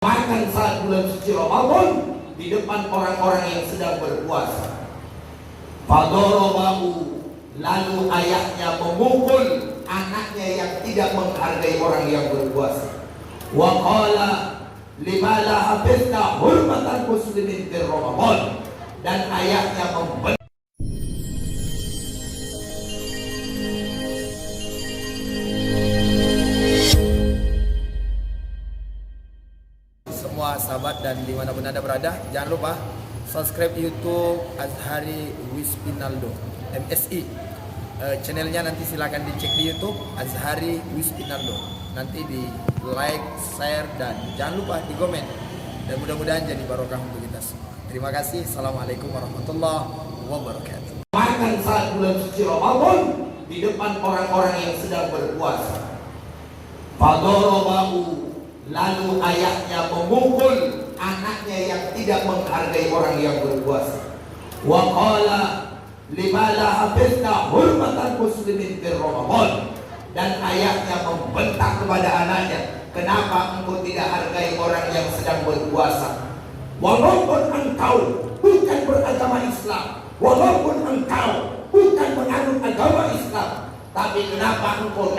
makan saat bulan suci Ramadan di depan orang-orang yang sedang berpuasa. Fadorobahu, lalu ayahnya memukul anaknya yang tidak menghargai orang yang berpuasa. Wa qala limala hafizna hurmatan muslimin di Ramadan, dan ayahnya membenci. Semua sahabat dan dimanapun Anda berada, jangan lupa subscribe YouTube Azhari Wispinaldo MSI. Channelnya nanti silakan dicek di YouTube Azhari Wispinaldo. Nanti di like, share, dan jangan lupa di komen. Dan mudah-mudahan jadi barokah untuk kita semua. Terima kasih. Assalamualaikum warahmatullahi wabarakatuh. Makan saat bulan suci Ramadan di depan orang-orang yang sedang berpuasa. Fadorobahu, lalu ayahnya memukul anaknya yang tidak menghargai orang yang berpuasa. Wa qala limala hafizna hurmatan muslimin di Ramadan, dan ayahnya membentak kepada anaknya, kenapa engkau tidak hargai orang yang sedang berpuasa? Walaupun engkau bukan beragama Islam, walaupun engkau bukan menganut agama Islam, tapi kenapa engkau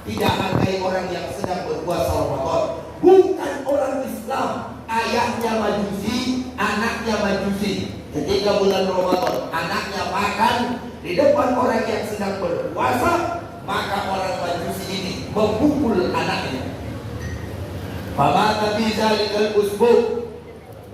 tidak hargai orang yang sedang berpuasa Ramadan? Bukan orang Islam, ayahnya Majusi, anaknya Majusi. Ketika bulan Ramadan, anaknya makan di depan orang yang sedang berpuasa, maka orang Majusi ini memukul anaknya. Famata fi zalikal usbu',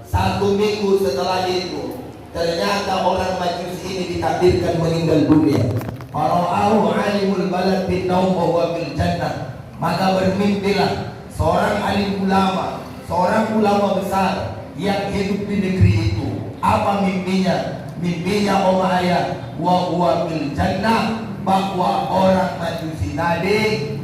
satu minggu setelah itu, ternyata orang Majusi ini ditakdirkan meninggal dunia. Fara'ahu alimul balad bin naum wa huwa fil jannah, maka bermimpilah seorang alim ulama, seorang ulama besar yang hidup di negeri itu. Apa mimpinya? Mimpinya ayah wa huwa fil jannah, bahwa orang Majusi tadi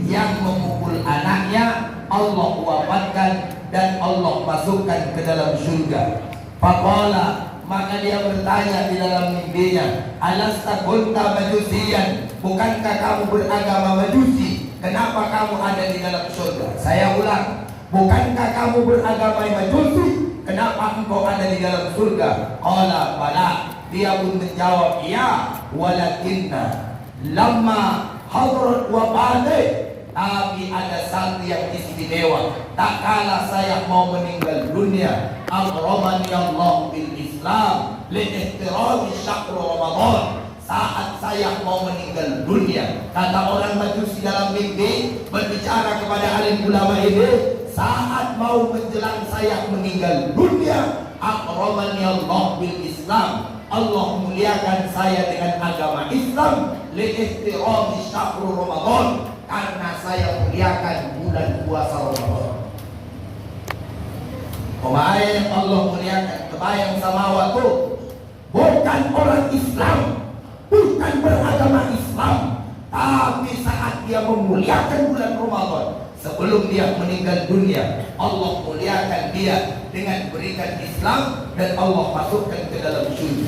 yang memukul anaknya Allah wafatkan dan Allah masukkan ke dalam surga. Faqala, maka dia bertanya di dalam mimpinya, alasta kunta majusiyan, bukankah kamu beragama Majusi? Kenapa kamu ada di dalam surga? Saya ulang, bukankah kamu beragama Majusi? Kenapa engkau ada di dalam surga? Qala bala, dia pun menjawab, iya, walakinna lamma hadrat wafati, tapi ada satu yang istimewa. Tak kala saya mau meninggal dunia, akramani Allah bil Islam li ihtirami syahr Ramadan. Saat saya mau meninggal dunia, kata orang Majusi dalam mimpi berbicara kepada alim ulama ini, saat mau menjelang saya meninggal dunia, akramani Allah bil Islam, Allah muliakan saya dengan agama Islam, li ihtirami syahr Ramadan, karena saya muliakan bulan puasa Ramadan. Kebayang Allah muliakan, kebayang sama waktu bukan orang Islam, bukan beragama Islam, tapi saat dia memuliakan bulan Ramadan, sebelum dia meninggal dunia, Allah muliakan dia dengan berikan Islam dan Allah masukkan ke dalam surga.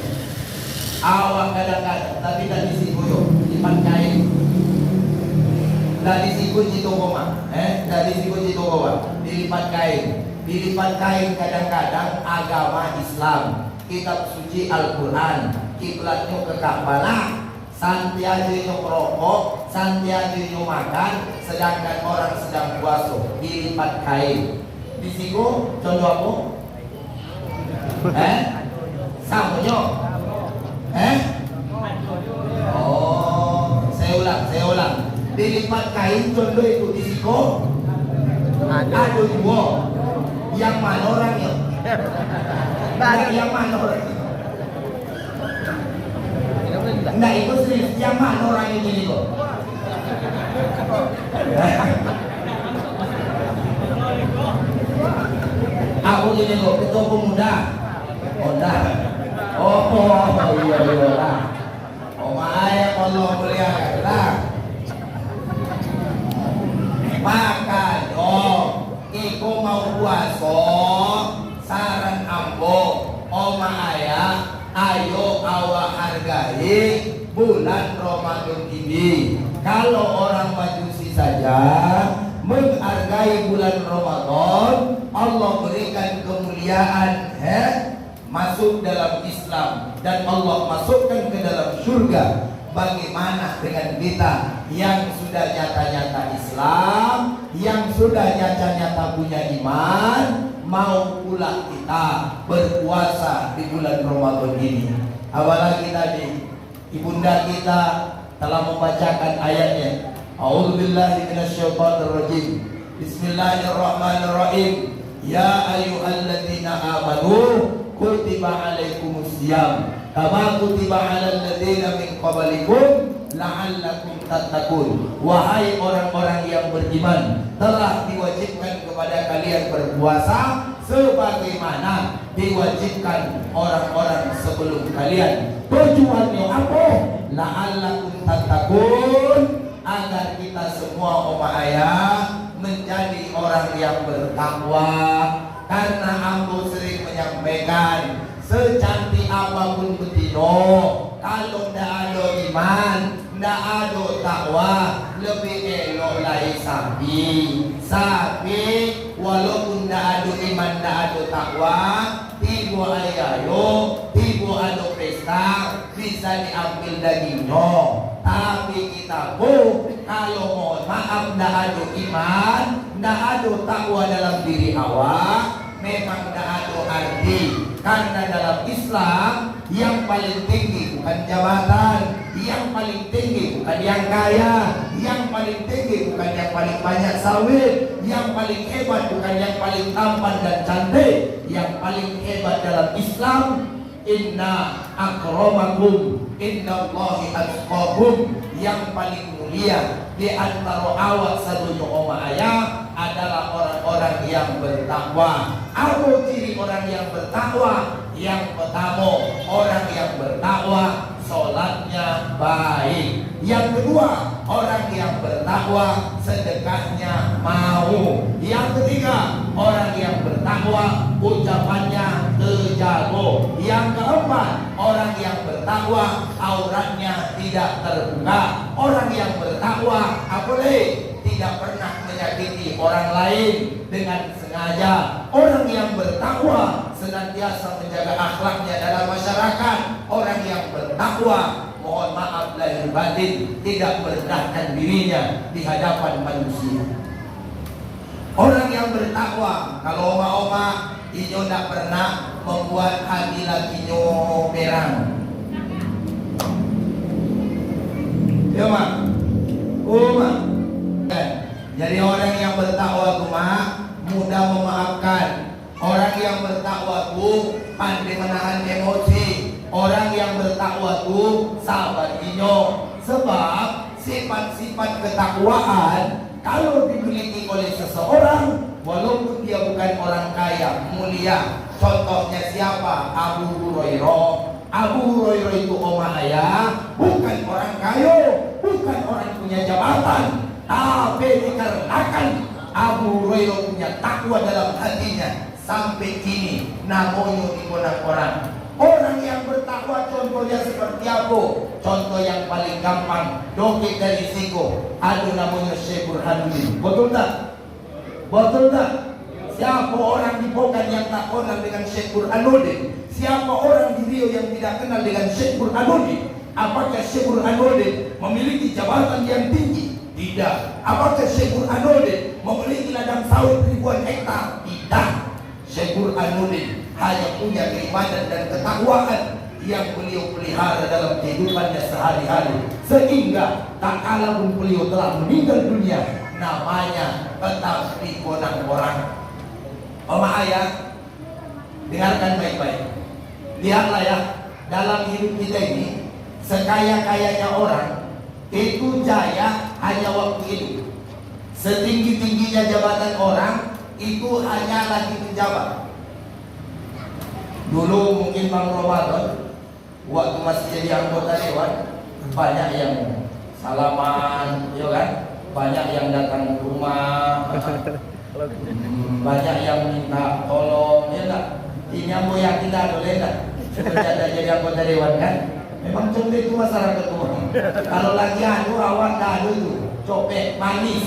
Awak kadang-kadang tapi tak disibuk lipat kain, tak disibuk itu koma, tak disibuk itu koma, dilipat kain kadang-kadang agama Islam, kitab suci Al-Quran, kiblatnya ke Ka'bah, santiaga itu rokok, santiaga itu makan, sedangkan orang sedang puasa dilipat kain. Di situ contoh apa? Samunya? Oh, saya ulang. Dilipat kain contoh itu di situ ada dua. Yang mana orangnya? Yang mana orangnya? Enggak, itu serius. Yang mana orang ini kok? Aku gini kok, ketua pemuda. Iya lah. Ayah Allah muliakan lah. Maka iku mau puasa, saran ambo, ayah, ayo awak hargai bulan Ramadan ini. Kalau orang Majusi saja menghargai bulan Ramadan, Allah berikan kemuliaan, masuk dalam Islam, dan Allah masukkan ke dalam surga. Bagaimana dengan kita yang sudah nyata-nyata Islam, yang sudah nyata-nyata punya iman, mau pula kita berpuasa di bulan Ramadan ini? Apalagi tadi ibunda kita telah membacakan ayatnya. A'udzubillahi minasyaitonirrajim. Bismillahirrahmanirrahim. Ya ayyuhalladzina amanu kutiba alaikumusiyam kama kutiba alal ladzina min qablikum la'allakum tattaqun. Wahai orang-orang yang beriman, telah diwajibkan kepada kalian berpuasa sebagaimana diwajibkan orang-orang sebelum kalian. Tujuannya apa? La'allakum tattaqun, agar kita semua ayah menjadi orang yang bertakwa. Karena aku sering menyampaikan, secantik apapun betino, kalau tidak ada iman, tidak ada takwa, lebih elok lagi sapi. Sapi walaupun tidak ada iman, tidak ada takwa, tiba ayayo, tiba ada pesta, bisa diambil dagingnya. Tapi kita kalau mohon maaf tidak ada iman, tidak ada takwa dalam diri awak, memang tidak ada arti. Karena dalam Islam yang paling tinggi bukan jabatan, yang paling tinggi bukan yang kaya, yang paling tinggi bukan yang paling banyak sawit, yang paling hebat bukan yang paling tampan dan cantik. Yang paling hebat dalam Islam, inna akramakum innallahi atqakum. Yang paling mulia di antara awak sadunya ayah adalah orang-orang yang bertakwa. Apa ciri orang yang bertakwa? Yang pertama, orang yang bertakwa sholatnya baik. Yang kedua, orang yang bertakwa sedekahnya mau. Yang ketiga, orang yang bertakwa ucapannya terjaga. Yang keempat, orang yang bertakwa auratnya tidak terbuka. Orang yang bertakwa tidak pernah menyakiti orang lain dengan sengaja. Orang yang bertakwa senantiasa menjaga akhlaknya dalam masyarakat. Orang yang bertakwa, mohon maaf lahir batin, tidak merendahkan dirinya di hadapan manusia. Orang yang bertakwa, kalau oma-oma inyo tidak pernah membuat hati lakinya merang. Ya mak, mak. Jadi orang yang bertakwa mudah memaafkan. Orang yang bertakwa pandai menahan emosi. Orang yang bertakwa sabar inyo. Sebab sifat-sifat ketakwaan kalau dimiliki oleh seseorang, walaupun dia bukan orang kaya, mulia. Contohnya siapa? Abu Hurairah. Abu Hurairah itu ayah, bukan orang kaya, bukan orang punya jabatan, tapi dikarenakan Abu Hurairah punya takwa dalam hatinya, sampai kini namanya dikenal orang. Orang yang bertakwa contohnya seperti apa? Contoh yang paling gampang, dokter dari Siko, ada namanya Syekh Burhanuddin. Betul tak? Betul tak? Siapa orang di Pokan yang tak kenal dengan Syekh Burhanuddin? Siapa orang di Rio yang tidak kenal dengan Syekh Burhanuddin? Apakah Syekh Burhanuddin memiliki jabatan yang tinggi? Tidak. Apakah Syekh Burhanuddin memiliki ladang sawit ribuan hektar? Tidak. Syekh Burhanuddin hanya punya keimanan dan ketakwaan yang beliau pelihara dalam kehidupannya sehari-hari, sehingga tak kala pun beliau telah meninggal dunia, namanya tetap dikenang orang. Ayah, dengarkan baik-baik. Lihatlah ya, dalam hidup kita ini, sekaya-kayanya orang itu jaya hanya waktu hidup. Setinggi-tingginya jabatan orang itu hanya lagi menjabat. Dulu mungkin Bang Ramadan waktu masih jadi anggota dewan, banyak yang salaman, ya kan? Banyak yang datang ke rumah, banyak yang minta tolong, ya enggak? Ini yang mau yakin dah boleh enggak? Sudah jadi anggota dewan kan? Memang contoh itu masyarakat umum. Kalau lagi awak dah itu copet manis,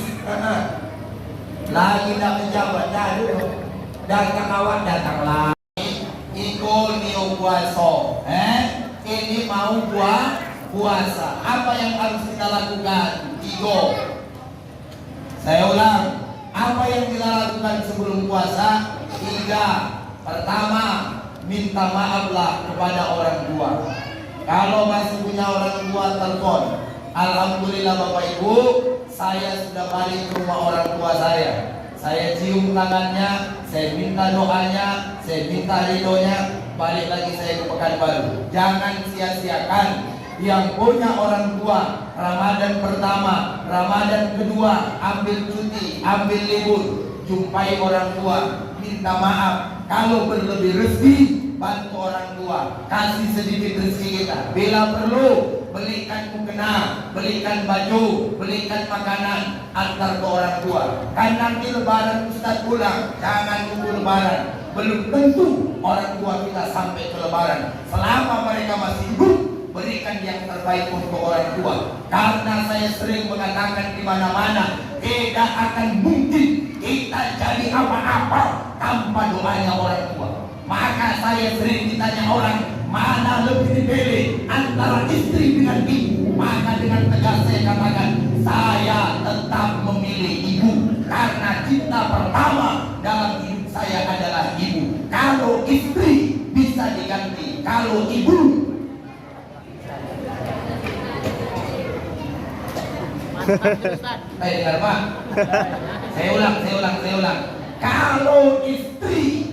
lagi nak menjabat dah Datang awak datanglah. Ikut niu puasa. Ini mau puasa. Apa yang harus kita lakukan? 3. Saya ulang. Apa yang kita lakukan sebelum puasa? 3. Pertama, minta maaflah kepada orang tua. Kalau masih punya orang tua, telepon. Alhamdulillah Bapak Ibu, saya sudah balik ke rumah orang tua saya. Saya cium tangannya, saya minta doanya, saya minta ridhonya, balik lagi saya ke Pekanbaru. Jangan sia-siakan. Yang punya orang tua, Ramadan pertama, Ramadan kedua, ambil cuti, ambil libur, jumpai orang tua, minta maaf. Kalau berlebih rezeki, bantu orang tua, kasih sedikit rezeki kita. Bila perlu, belikan mukena, belikan baju, belikan makanan, antar ke orang tua. Kan nanti lebaran Ustaz pulang, jangan tunggu lebaran. Belum tentu orang tua kita sampai ke lebaran. Selama mereka masih hidup, berikan yang terbaik untuk orang tua. Karena saya sering mengatakan di mana-mana, tidak akan mungkin kita jadi apa-apa tanpa doanya orang tua. Maka saya sering ditanya orang, mana lebih dipilih antara istri dengan ibu? Maka dengan tegas saya katakan, saya tetap memilih ibu. Karena cinta pertama dalam hidup saya adalah ibu. Kalau istri bisa diganti, kalau ibu dengar Pak. Saya ulang. Kalau istri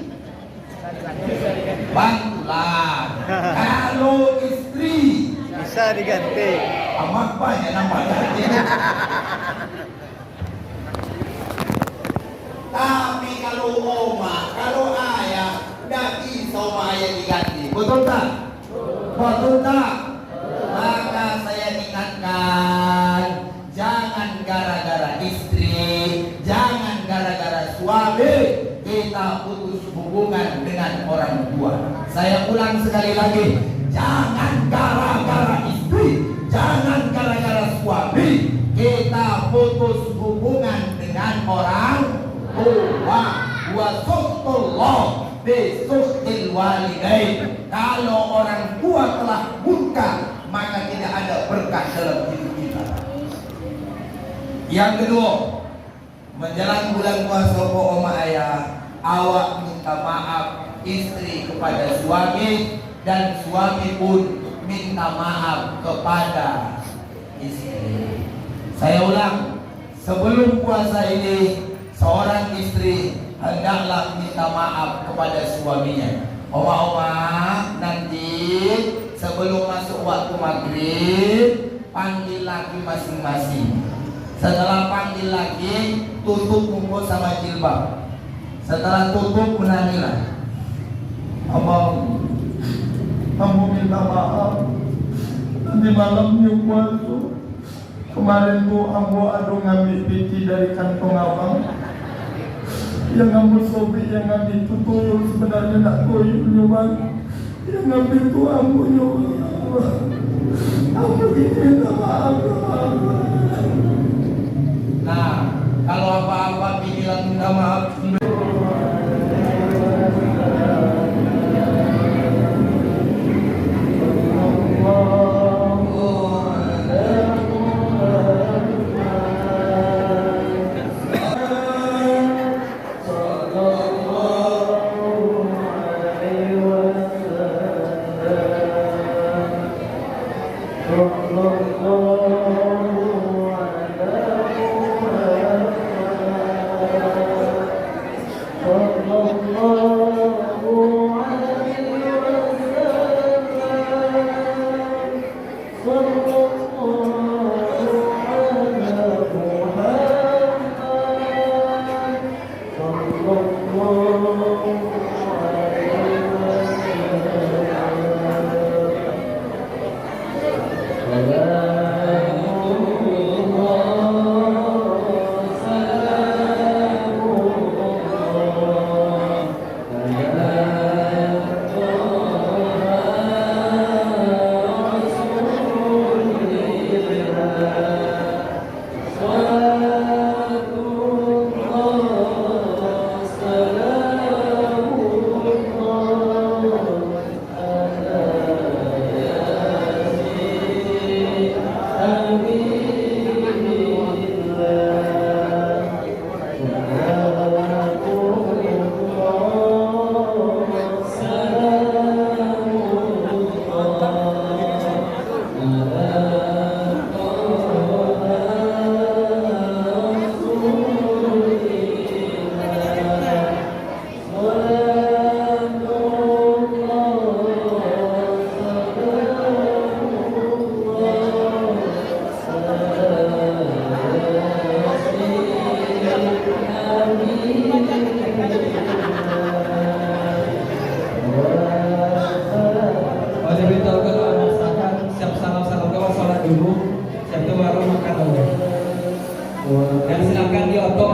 bantulah. Kalau istri bisa diganti. amat banyak namanya. Tapi kalau oma, kalau ayah, tidak bisa oma ayah diganti. Betul tak? Betul tak? Maka saya ingatkan, jangan gara-gara istri, jangan gara-gara suami kita putus hubungan dengan orang tua. Saya ulang sekali lagi, jangan gara-gara istri, jangan gara-gara suami kita putus hubungan dengan orang tua. Wasutullah bisuhil walidain. Kalau orang tua telah murka, maka tidak ada berkah dalam hidup kita. Yang kedua, menjelang bulan puasa oma ayah, awak minta maaf istri kepada suami, dan suami pun minta maaf kepada istri. Saya ulang, sebelum puasa ini seorang istri hendaklah minta maaf kepada suaminya. Oma-oma, nanti sebelum masuk waktu maghrib, panggil laki masing-masing. Setelah panggil laki, tutup muka sama jilbab. Setelah tutup, menangilah. Abang, kamu minta maaf. Nanti malamnya puasa. Kemarin tuh ambo adu ngambil peci dari kantong abang. Yang ngambil sobek, yang ngambil itu tuyul, sebenarnya nak tuyul nyumbang. Yang ngambil tuh ambo nyumbang. Ambo ini minta maaf. Nah, kalau apa-apa bilang minta maaf.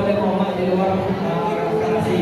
boleh ngomong di luar kanasi.